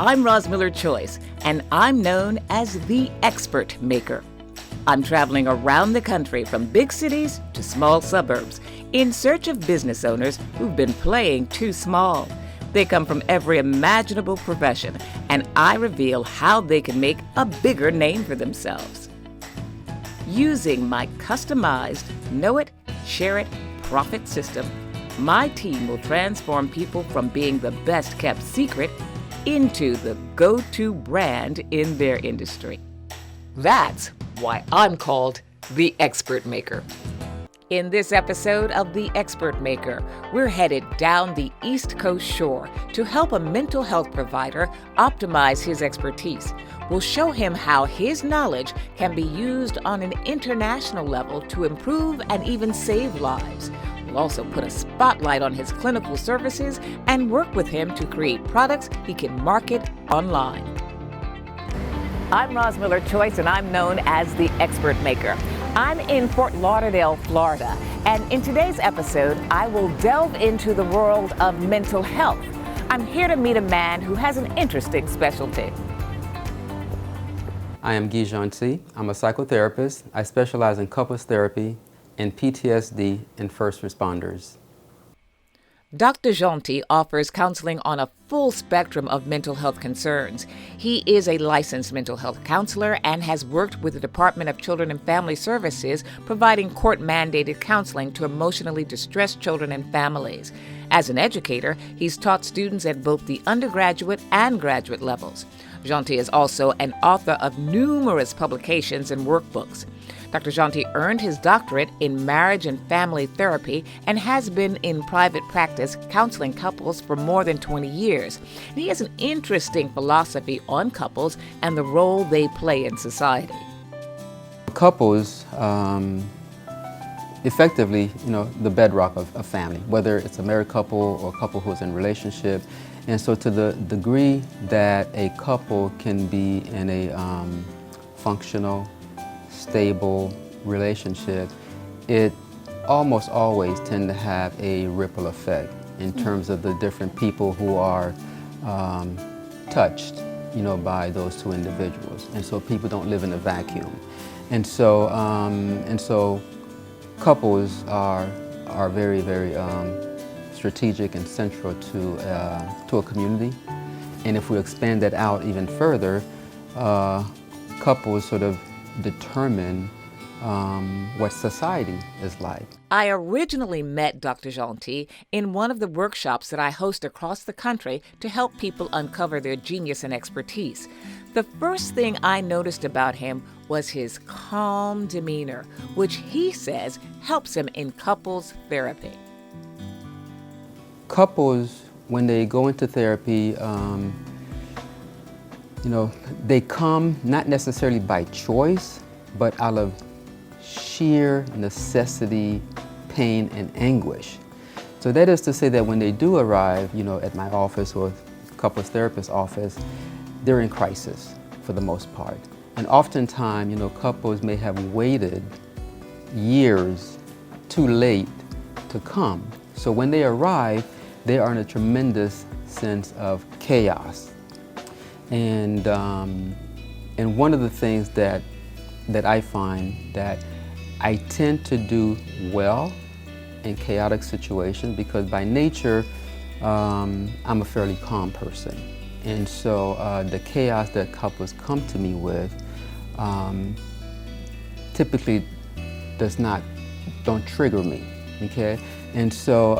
I'm Roz Miller Choice, and I'm known as the Expert Maker. I'm traveling around the country from big cities to small suburbs in search of business owners who've been playing too small. They come from every imaginable profession, and I reveal how they can make a bigger name for themselves. Using my customized Know It, Share It, Profit system, my team will transform people from being the best-kept secret into the go-to brand in their industry. That's why I'm called the Expert Maker. In this episode of The Expert Maker, we're headed down the East Coast shore to help a mental health provider optimize his expertise. We'll show him how his knowledge can be used on an international level to improve and even save lives. We'll also put a spotlight on his clinical services and work with him to create products he can market online. I'm Roz Miller Choice, and I'm known as the Expert Maker. I'm in Fort Lauderdale, Florida, and in today's episode, I will delve into the world of mental health. I'm here to meet a man who has an interesting specialty. I am Jeanty. I'm a psychotherapist. I specialize in couples therapy and PTSD in first responders. Dr. Jeanty offers counseling on a full spectrum of mental health concerns. He is a licensed mental health counselor and has worked with the Department of Children and Family Services, providing court-mandated counseling to emotionally distressed children and families. As an educator, he's taught students at both the undergraduate and graduate levels. Jeanty is also an author of numerous publications and workbooks. Dr. Jeanty earned his doctorate in marriage and family therapy and has been in private practice counseling couples for more than 20 years. And he has an interesting philosophy on couples and the role they play in society. Couples, effectively, the bedrock of a family, whether it's a married couple or a couple who's in a relationship. And so to the degree that a couple can be in a functional, stable relationship, it almost always tend to have a ripple effect in terms of the different people who are touched, by those two individuals. And so people don't live in a vacuum. And so couples are very, very strategic and central to a community. And if we expand that out even further, couples sort of determine what society is like. I originally met Dr. Jeanty in one of the workshops that I host across the country to help people uncover their genius and expertise. The first thing I noticed about him was his calm demeanor, which he says helps him in couples therapy. Couples, when they go into therapy, they come not necessarily by choice, but out of sheer necessity, pain, and anguish. So that is to say that when they do arrive, at my office or couples therapist office, they're in crisis for the most part. And oftentimes, couples may have waited years too late to come. So when they arrive, they are in a tremendous sense of chaos. And one of the things that I find that I tend to do well in chaotic situations because by nature I'm a fairly calm person, and so the chaos that couples come to me with typically don't trigger me, okay? And so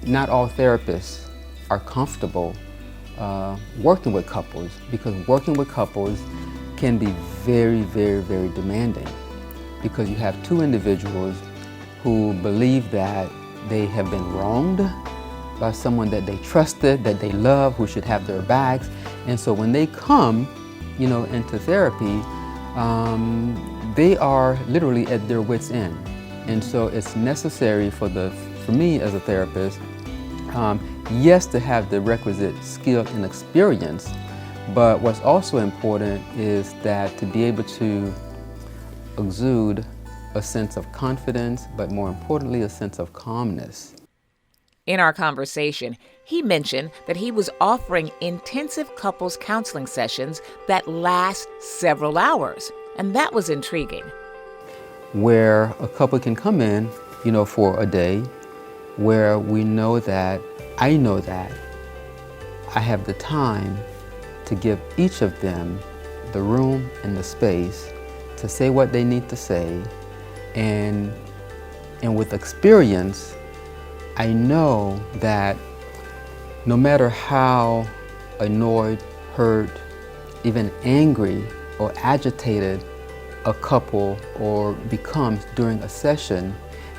not all therapists are comfortable working with couples, because working with couples can be very, very, very demanding, because you have two individuals who believe that they have been wronged by someone that they trusted, that they love, who should have their backs. And so when they come, into therapy, they are literally at their wits' end. And so it's necessary for me as a therapist, yes, to have the requisite skill and experience, but what's also important is that to be able to exude a sense of confidence, but more importantly, a sense of calmness. In our conversation, He mentioned that he was offering intensive couples counseling sessions that last several hours, and that was intriguing. Where a couple can come in, for a day, where I know that I have the time to give each of them the room and the space to say what they need to say, and with experience, I know that no matter how annoyed, hurt, even angry or agitated a couple or becomes during a session,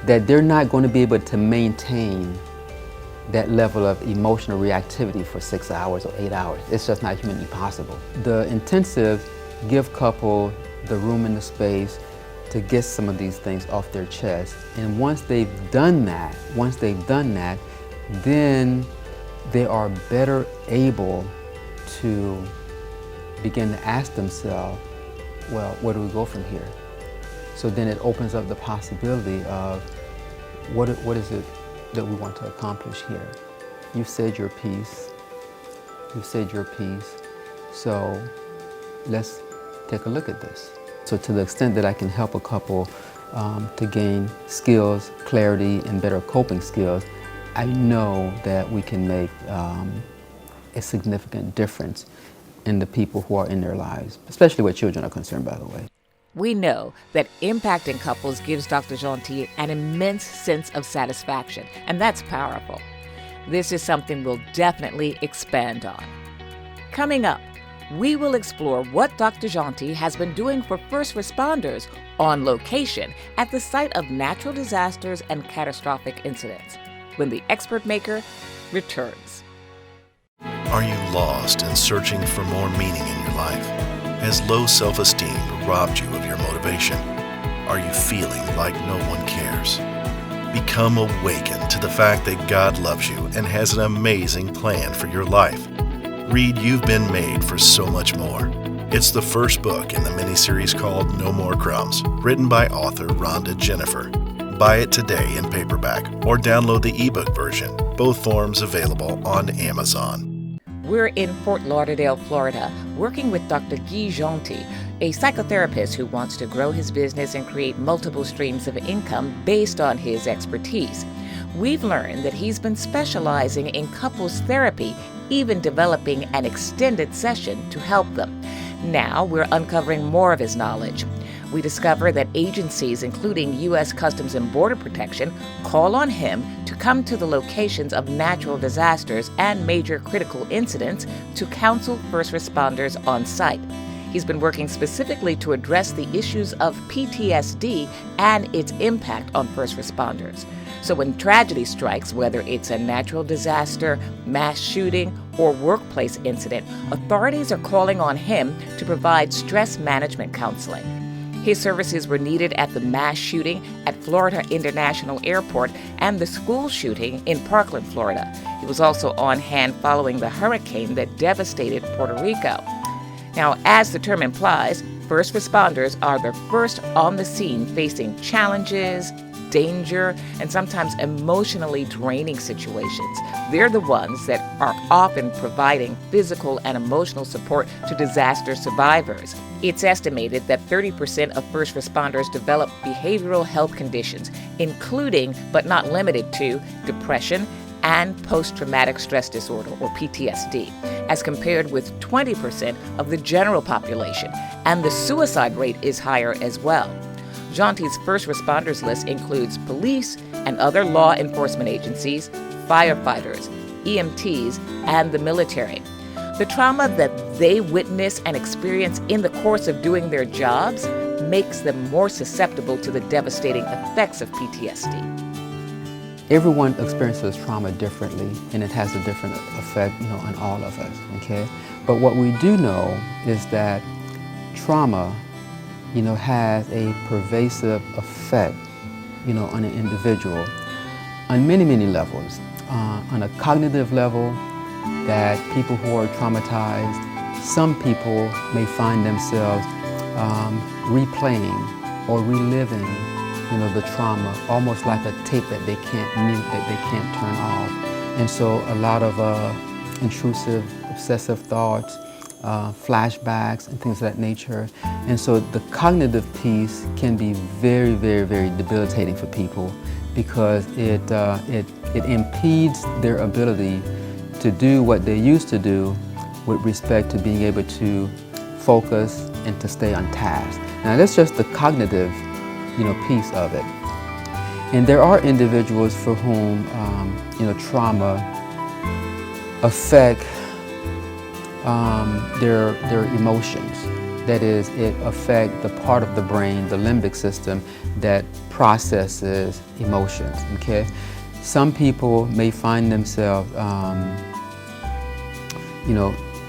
that they're not going to be able to maintain that level of emotional reactivity for 6 hours or 8 hours. It's just not humanly possible. The intensive give couple the room and the space to get some of these things off their chest. And once they've done that, then they are better able to begin to ask themselves, well, where do we go from here? So then it opens up the possibility of what is it that we want to accomplish here? You've said your piece. So let's take a look at this. So to the extent that I can help a couple to gain skills, clarity, and better coping skills, I know that we can make a significant difference in the people who are in their lives, especially where children are concerned, by the way. We know that impacting couples gives Dr. Jeanty an immense sense of satisfaction, and that's powerful. This is something we'll definitely expand on. Coming up, we will explore what Dr. Jeanty has been doing for first responders on location at the site of natural disasters and catastrophic incidents, when the Expert Maker returns. Are you lost and searching for more meaning in your life? Has low self-esteem robbed you of your motivation? Are you feeling like no one cares? Become awakened to the fact that God loves you and has an amazing plan for your life. Read You've Been Made for So Much More. It's the first book in the miniseries called No More Crumbs, written by author Rhonda Jennifer. Buy it today in paperback or download the ebook version, both forms available on Amazon. We're in Fort Lauderdale, Florida, working with Dr. Guy Jeanty, a psychotherapist who wants to grow his business and create multiple streams of income based on his expertise. We've learned that he's been specializing in couples therapy, even developing an extended session to help them. Now we're uncovering more of his knowledge. We discover that agencies, including U.S. Customs and Border Protection, call on him to come to the locations of natural disasters and major critical incidents to counsel first responders on site. He's been working specifically to address the issues of PTSD and its impact on first responders. So when tragedy strikes, whether it's a natural disaster, mass shooting, or workplace incident, authorities are calling on him to provide stress management counseling. His services were needed at the mass shooting at Florida International Airport and the school shooting in Parkland, Florida. He was also on hand following the hurricane that devastated Puerto Rico. Now, as the term implies, first responders are the first on the scene facing challenges, danger, and sometimes emotionally draining situations. They're the ones that are often providing physical and emotional support to disaster survivors. It's estimated that 30% of first responders develop behavioral health conditions, including but not limited to depression and post-traumatic stress disorder, or PTSD, as compared with 20% of the general population, and the suicide rate is higher as well. Jeanty's first responders list includes police and other law enforcement agencies, firefighters, EMTs, and the military. The trauma that they witness and experience in the course of doing their jobs makes them more susceptible to the devastating effects of PTSD. Everyone experiences trauma differently, and it has a different effect, on all of us, okay? But what we do know is that trauma, has a pervasive effect, on an individual on many, many levels. On a cognitive level, that people who are traumatized, some people may find themselves replaying or reliving the trauma, almost like a tape that they can't mute, that they can't turn off. And so a lot of intrusive, obsessive thoughts, flashbacks, and things of that nature. And so the cognitive piece can be very, very, very debilitating for people because it impedes their ability to do what they used to do with respect to being able to focus and to stay on task. Now that's just the cognitive, piece of it. And there are individuals for whom, trauma affect their emotions. That is, it affects the part of the brain, the limbic system, that processes emotions, okay? Some people may find themselves,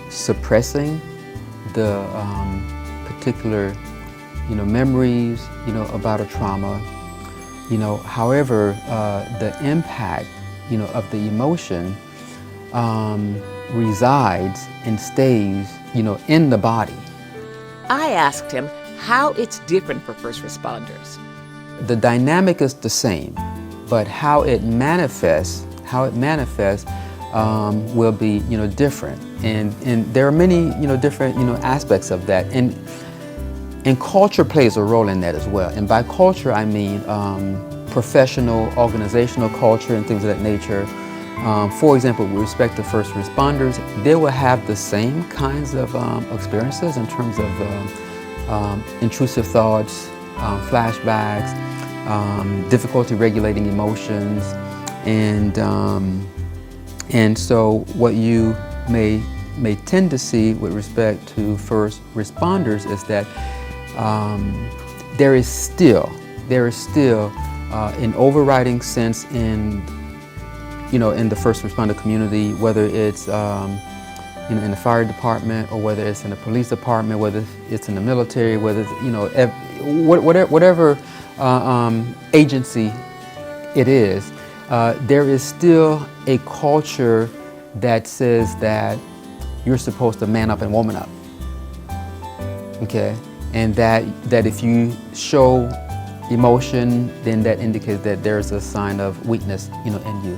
suppressing the particular, memories, about a trauma. However, the impact, of the emotion resides and stays, in the body. I asked him how it's different for first responders. The dynamic is the same, but how it manifests will be, different. And there are many, different, aspects of that. And culture plays a role in that as well. And by culture, I mean professional, organizational culture and things of that nature. For example, with respect to first responders, they will have the same kinds of experiences in terms of intrusive thoughts, flashbacks, difficulty regulating emotions, and so what you may tend to see with respect to first responders is that there is still an overriding sense in the first responder community, whether it's in the fire department or whether it's in the police department, whether it's in the military, whether it's, whatever agency it is, there is still a culture that says that you're supposed to man up and woman up, okay? And that if you show emotion, then that indicates that there's a sign of weakness, in you.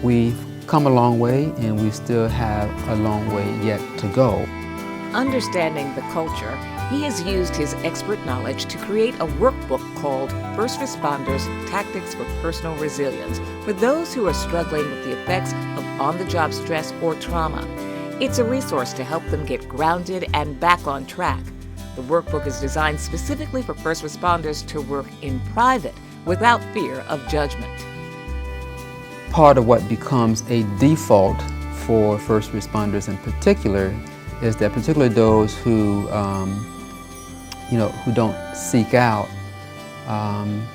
We've come a long way, and we still have a long way yet to go. Understanding the culture, he has used his expert knowledge to create a workbook called First Responders Tactics for Personal Resilience for those who are struggling with the effects of on-the-job stress or trauma. It's a resource to help them get grounded and back on track. The workbook is designed specifically for first responders to work in private without fear of judgment. Part of what becomes a default for first responders in particular is that particularly those who don't seek out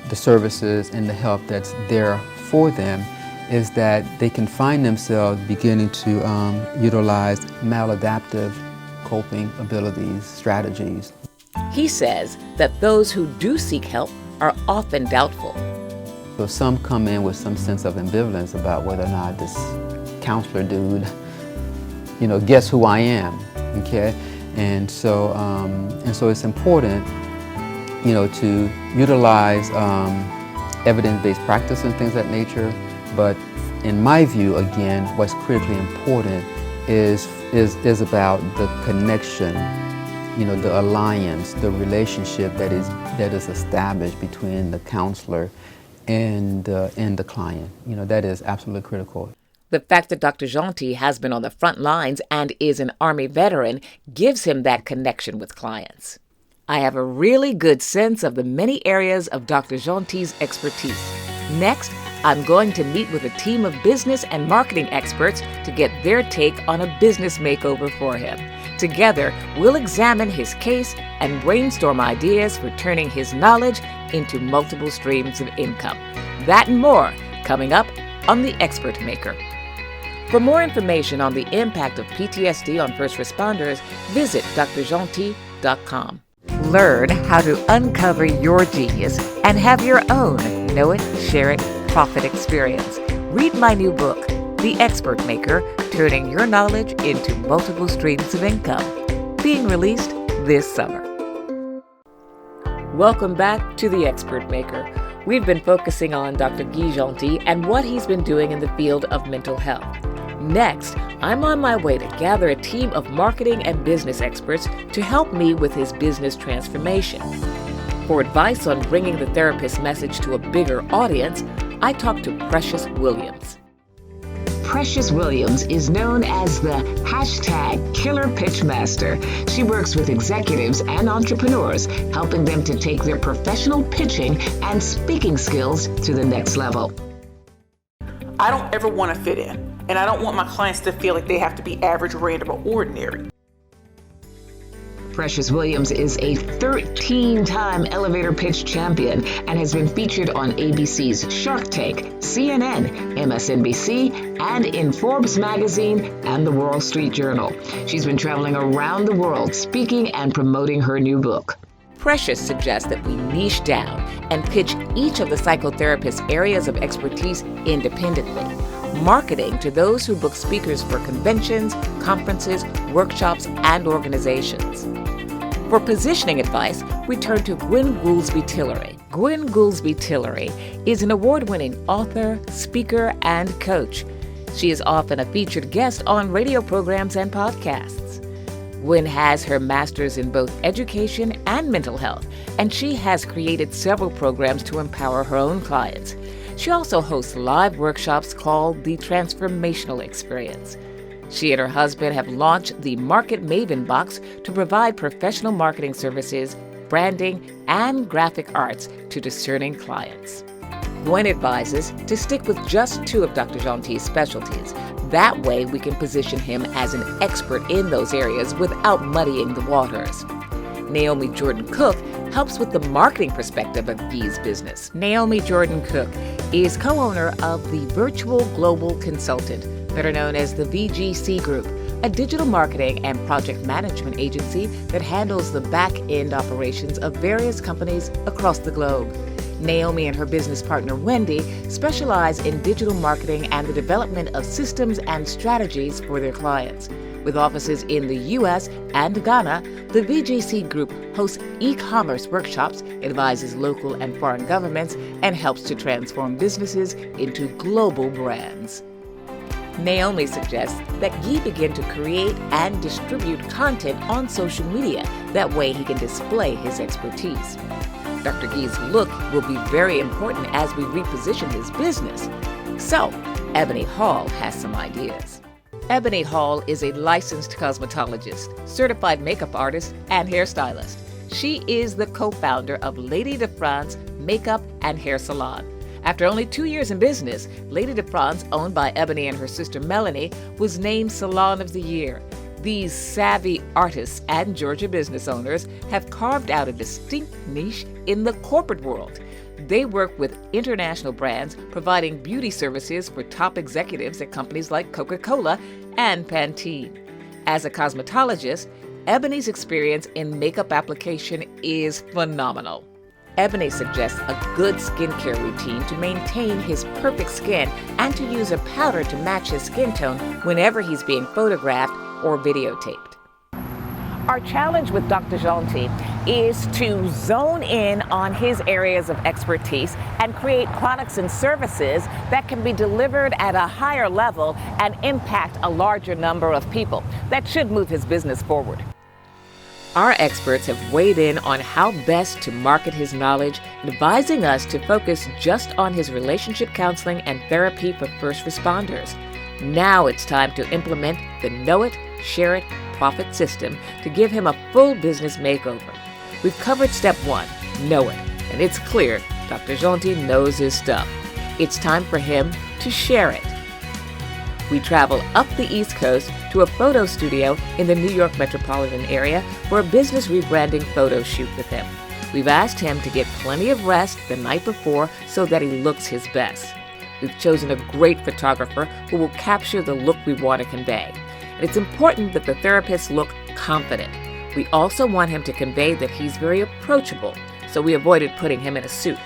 the services and the help that's there for them, is that they can find themselves beginning to utilize maladaptive coping abilities, strategies. He says that those who do seek help are often doubtful. So some come in with some sense of ambivalence about whether or not this counselor dude, guess who I am, okay? And so it's important, to utilize evidence-based practice and things of that nature. But in my view, again, what's critically important is about the connection, the alliance, the relationship that is established between the counselor and the client. That is absolutely critical. The fact that Dr. Jeanty has been on the front lines and is an Army veteran gives him that connection with clients. I have a really good sense of the many areas of Dr. Jeanty's expertise. Next, I'm going to meet with a team of business and marketing experts to get their take on a business makeover for him. Together, we'll examine his case and brainstorm ideas for turning his knowledge into multiple streams of income. That and more coming up on The Expert Maker. For more information on the impact of PTSD on first responders, visit drjeanty.com. Learn how to uncover your genius and have your own know it, share it, profit experience. Read my new book, The Expert Maker, Turning Your Knowledge into Multiple Streams of Income, being released this summer. Welcome back to The Expert Maker. We've been focusing on Dr. Guy Jeanty and what he's been doing in the field of mental health. Next, I'm on my way to gather a team of marketing and business experts to help me with his business transformation. For advice on bringing the therapist message to a bigger audience, I talked to Precious Williams. Precious Williams is known as the #Killer Pitch Master. She works with executives and entrepreneurs, helping them to take their professional pitching and speaking skills to the next level. I don't ever want to fit in, and I don't want my clients to feel like they have to be average, random, or ordinary. Precious Williams is a 13-time elevator pitch champion and has been featured on ABC's Shark Tank, CNN, MSNBC, and in Forbes magazine and the Wall Street Journal. She's been traveling around the world speaking and promoting her new book. Precious suggests that we niche down and pitch each of the psychotherapist's areas of expertise independently, marketing to those who book speakers for conventions, conferences, workshops, and organizations. For positioning advice, we turn to Gwen Goolsbee-Tillery. Gwen Goolsbee-Tillery is an award-winning author, speaker, and coach. She is often a featured guest on radio programs and podcasts. Gwen has her master's in both education and mental health, and she has created several programs to empower her own clients. She also hosts live workshops called The Transformational Experience. She and her husband have launched the Market Maven Box to provide professional marketing services, branding, and graphic arts to discerning clients. Gwen advises to stick with just two of Dr. Jeanty's specialties. That way we can position him as an expert in those areas without muddying the waters. Naomi Jordan Cook helps with the marketing perspective of Guy's business. Naomi Jordan Cook is co-owner of the Virtual Global Consultant, better known as the VGC Group, a digital marketing and project management agency that handles the back-end operations of various companies across the globe. Naomi and her business partner Wendy specialize in digital marketing and the development of systems and strategies for their clients. With offices in the U.S. and Ghana, the VGC Group hosts e-commerce workshops, advises local and foreign governments, and helps to transform businesses into global brands. Naomi suggests that Guy begin to create and distribute content on social media. That way he can display his expertise. Dr. Guy's look will be very important as we reposition his business. So, Ebony Hall has some ideas. Ebony Hall is a licensed cosmetologist, certified makeup artist, and hairstylist. She is the co-founder of Lady de France Makeup and Hair Salon. After only 2 years in business, Lady de France, owned by Ebony and her sister Melanie, was named Salon of the Year. These savvy artists and Georgia business owners have carved out a distinct niche in the corporate world. They work with international brands, providing beauty services for top executives at companies like Coca-Cola and Pantene. As a cosmetologist, Ebony's experience in makeup application is phenomenal. Ebony suggests a good skincare routine to maintain his perfect skin and to use a powder to match his skin tone whenever he's being photographed or videotaped. Our challenge with Dr. Jeanty is to zone in on his areas of expertise and create products and services that can be delivered at a higher level and impact a larger number of people. That should move his business forward. Our experts have weighed in on how best to market his knowledge, advising us to focus just on his relationship counseling and therapy for first responders. Now it's time to implement the Know It, Share It, Profit system to give him a full business makeover. We've covered step 1, know it, and it's clear Dr. Jeanty knows his stuff. It's time for him to share it. We travel up the East Coast to a photo studio in the New York metropolitan area for a business rebranding photo shoot with him. We've asked him to get plenty of rest the night before so that he looks his best. We've chosen a great photographer who will capture the look we want to convey. And it's important that the therapist look confident. We also want him to convey that he's very approachable, so we avoided putting him in a suit.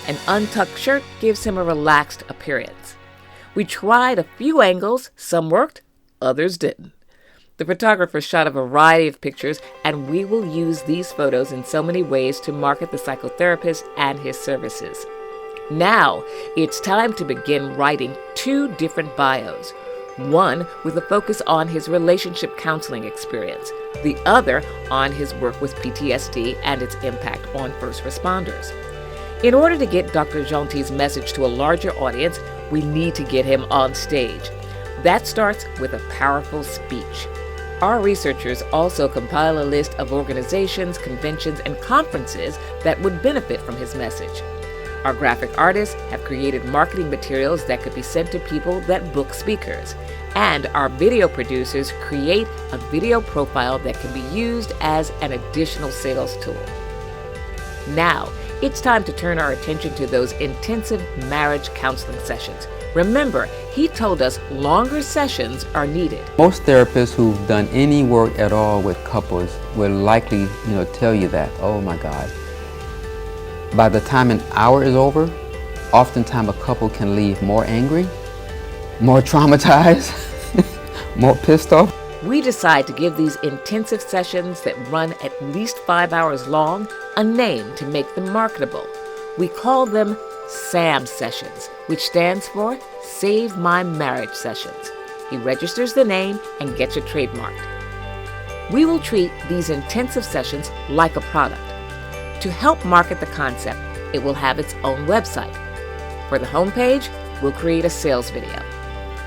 An untucked shirt gives him a relaxed appearance. We tried a few angles, some worked, others didn't. The photographer shot a variety of pictures, and we will use these photos in so many ways to market the psychotherapist and his services. Now, it's time to begin writing 2 different bios. One with a focus on his relationship counseling experience, the other on his work with PTSD and its impact on first responders. In order to get Dr. Jeanty's message to a larger audience, we need to get him on stage. That starts with a powerful speech. Our researchers also compile a list of organizations, conventions, and conferences that would benefit from his message. Our graphic artists have created marketing materials that could be sent to people that book speakers. And our video producers create a video profile that can be used as an additional sales tool. Now, it's time to turn our attention to those intensive marriage counseling sessions. Remember, he told us longer sessions are needed. Most therapists who've done any work at all with couples will likely, tell you that, oh my God. By the time an hour is over, oftentimes a couple can leave more angry, more traumatized, more pissed off. We decide to give these intensive sessions that run at least 5 hours long a name to make them marketable. We call them SAM sessions, which stands for Save My Marriage Sessions. He registers the name and gets it trademarked. We will treat these intensive sessions like a product. To help market the concept, it will have its own website. For the homepage, we'll create a sales video.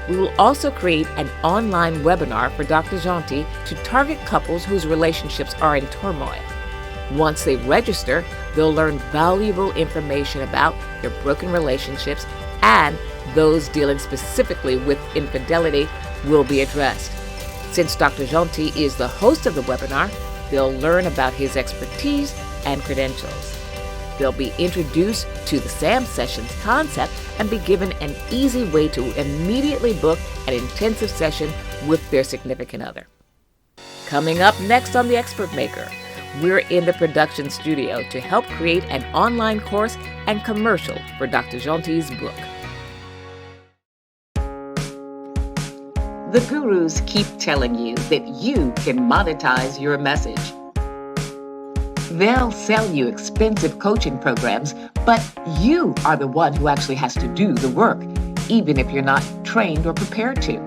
We will also create an online webinar for Dr. Jeanty to target couples whose relationships are in turmoil. Once they register, they'll learn valuable information about their broken relationships, and those dealing specifically with infidelity will be addressed. Since Dr. Jeanty is the host of the webinar, they'll learn about his expertise and credentials. They'll be introduced to the SAM sessions concept and be given an easy way to immediately book an intensive session with their significant other. Coming up next on The Expert Maker, we're in the production studio to help create an online course and commercial for Dr. Jeanty's book. The gurus keep telling you that you can monetize your message. They'll sell you expensive coaching programs, but you are the one who actually has to do the work, even if you're not trained or prepared to.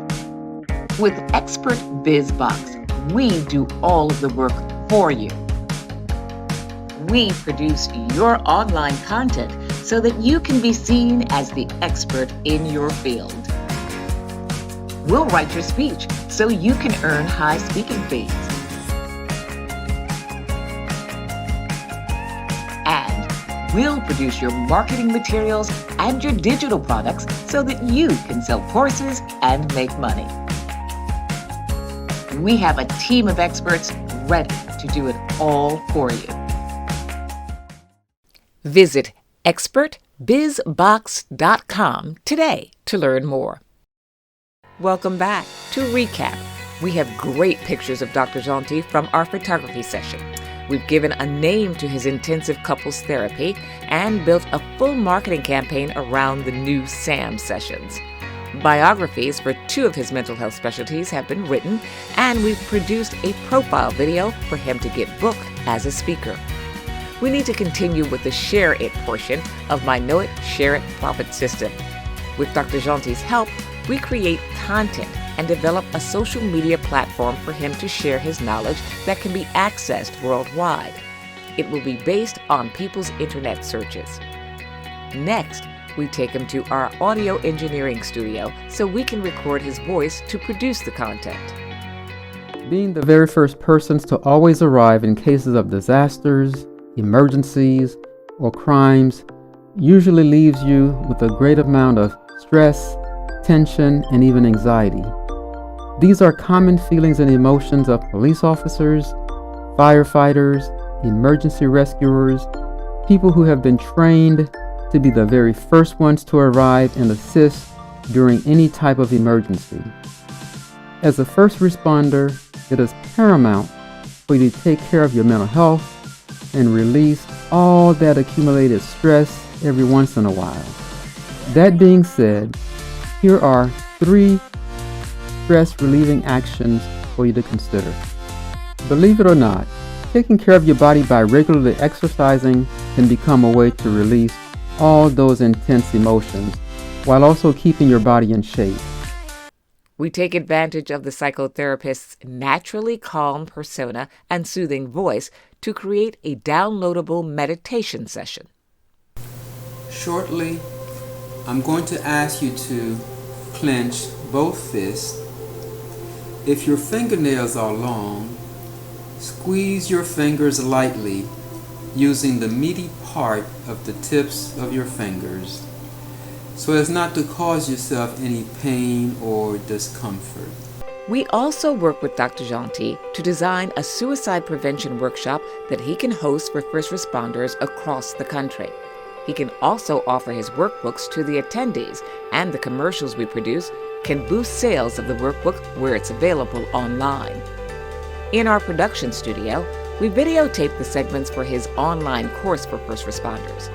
With Expert BizBox, we do all of the work for you. We produce your online content so that you can be seen as the expert in your field. We'll write your speech so you can earn high speaking fees. And we'll produce your marketing materials and your digital products so that you can sell courses and make money. We have a team of experts ready to do it all for you. Visit expertbizbox.com today to learn more. Welcome back. To recap, we have great pictures of Dr. Jeanty from our photography session. We've given a name to his intensive couples therapy and built a full marketing campaign around the new SAM sessions. Biographies for 2 of his mental health specialties have been written, and we've produced a profile video for him to get booked as a speaker. We need to continue with the Share It portion of my Know It, Share It profit system. With Dr. Jeanty's help, we create content and develop a social media platform for him to share his knowledge that can be accessed worldwide. It will be based on people's internet searches. Next, we take him to our audio engineering studio so we can record his voice to produce the content. Being the very first persons to always arrive in cases of disasters, emergencies, or crimes usually leaves you with a great amount of stress, tension, and even anxiety. These are common feelings and emotions of police officers, firefighters, emergency rescuers, people who have been trained to be the very first ones to arrive and assist during any type of emergency. As a first responder, it is paramount for you to take care of your mental health and release all that accumulated stress every once in a while. That being said, here are 3 stress-relieving actions for you to consider. Believe it or not, taking care of your body by regularly exercising can become a way to release all those intense emotions while also keeping your body in shape. We take advantage of the psychotherapist's naturally calm persona and soothing voice to create a downloadable meditation session. Shortly, I'm going to ask you to clench both fists. If your fingernails are long, squeeze your fingers lightly using the meaty part of the tips of your fingers so as not to cause yourself any pain or discomfort. We also work with Dr. Jeanty to design a suicide prevention workshop that he can host for first responders across the country. He can also offer his workbooks to the attendees, and the commercials we produce can boost sales of the workbook where it's available online. In our production studio, we videotape the segments for his online course for first responders.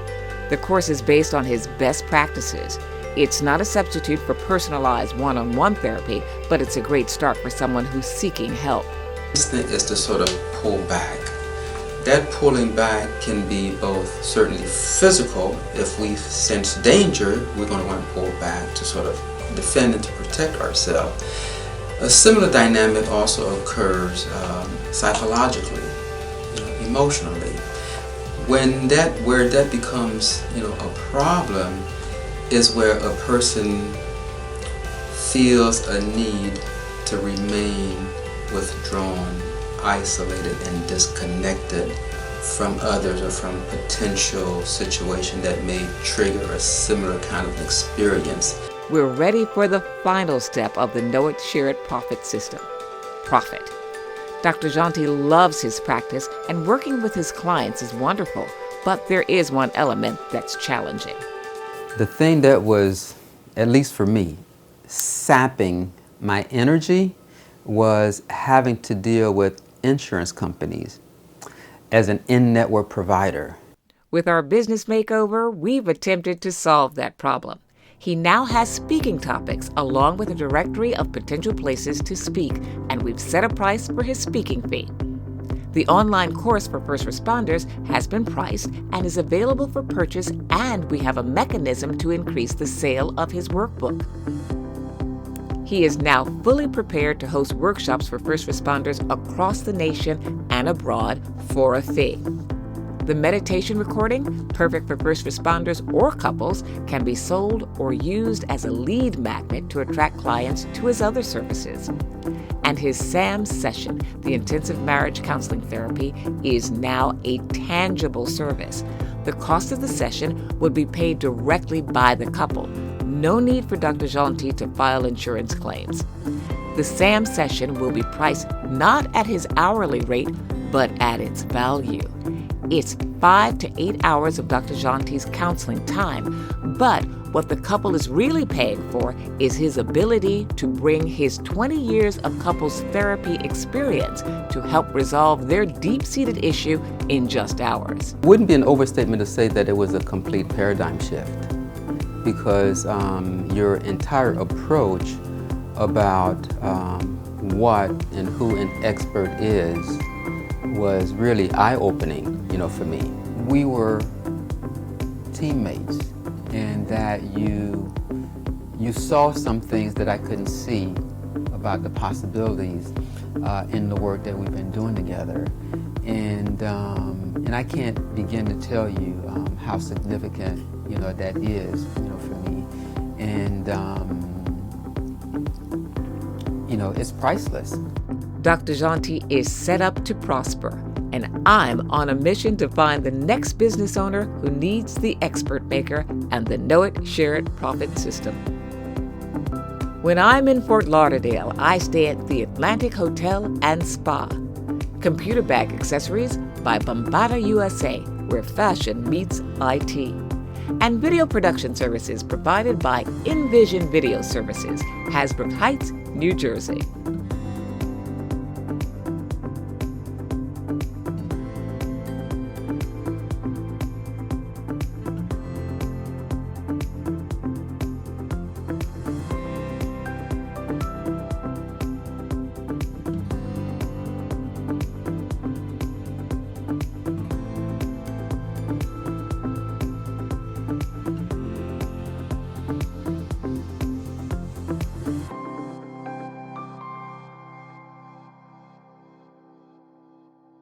The course is based on his best practices. It's not a substitute for personalized one-on-one therapy, but it's a great start for someone who's seeking help. Instinct is to sort of pull back. That pulling back can be both certainly physical. If we sense danger, we're going to want to pull back to sort of defend and to protect ourselves. A similar dynamic also occurs psychologically, emotionally. Where that becomes, a problem is where a person feels a need to remain withdrawn, isolated, and disconnected from others or from potential situation that may trigger a similar kind of experience. We're ready for the final step of the Know It, Share It, Profit system. Profit. Dr. Jeanty loves his practice, and working with his clients is wonderful, but there is one element that's challenging. The thing that was, at least for me, sapping my energy was having to deal with insurance companies as an in-network provider. With our business makeover, we've attempted to solve that problem. He now has speaking topics along with a directory of potential places to speak, and we've set a price for his speaking fee. The online course for first responders has been priced and is available for purchase, and we have a mechanism to increase the sale of his workbook. He is now fully prepared to host workshops for first responders across the nation and abroad for a fee. The meditation recording, perfect for first responders or couples, can be sold or used as a lead magnet to attract clients to his other services. And his SAM session, the Intensive Marriage Counseling Therapy, is now a tangible service. The cost of the session would be paid directly by the couple. No need for Dr. Jeanty to file insurance claims. The SAM session will be priced not at his hourly rate, but at its value. It's 5 to 8 hours of Dr. Jeanty's counseling time, but what the couple is really paying for is his ability to bring his 20 years of couples therapy experience to help resolve their deep-seated issue in just hours. It wouldn't be an overstatement to say that it was a complete paradigm shift, because your entire approach about what and who an expert is was really eye-opening, for me. We were teammates, and that you saw some things that I couldn't see about the possibilities in the work that we've been doing together, and I can't begin to tell you how significant that is for me, and it's priceless. Dr. Jeanty is set up to prosper, and I'm on a mission to find the next business owner who needs the expert maker and the Know It, Share It, Profit system. When I'm in Fort Lauderdale, I stay at the Atlantic Hotel and Spa. Computer bag accessories by Bombada USA, where fashion meets IT. And video production services provided by InVision Video Services, Hasbrook Heights, New Jersey.